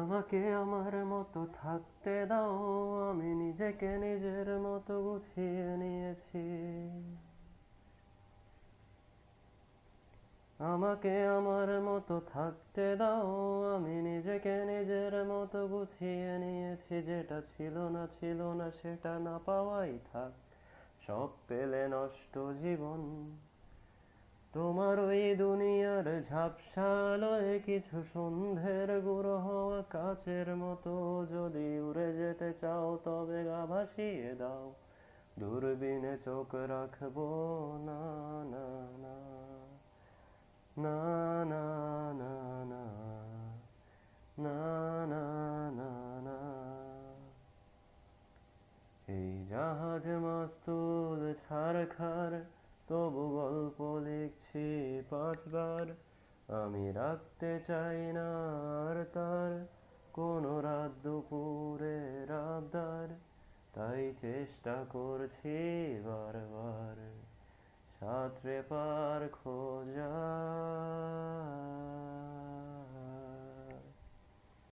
আমাকে আমার মতো থাকতে দাও, আমি নিজেকে নিজের মতো গুছিয়ে নিয়েছি। আমাকে আমার মতো থাকতে দাও, আমি নিজেকে নিজের মতো গুছিয়ে নিয়েছি। যেটা ছিল না সেটা না পাওয়াই থাক, সব পেলে নষ্ট জীবন। তোমার ওই দুনিয়ার ঝাপসা আলোয় কিছু সন্ধ্যের গুঁড়ো হওয়া কাচের মতো, যদি উড়ে যেতে চাও তবে গা ভাসিয়ে দাও, দূরবীনে চোখ রাখবো না। না না না না না না না না না না। এই জাহাজ মাস্তুল ছারখার, তবু গল্প লিখছি 5 বার। আমি রাখতে চাই না আর তার কোনো রাত দুপুরের আবদার, তাই চেষ্টা করছি বারবার সাঁতরে পার খোঁজার।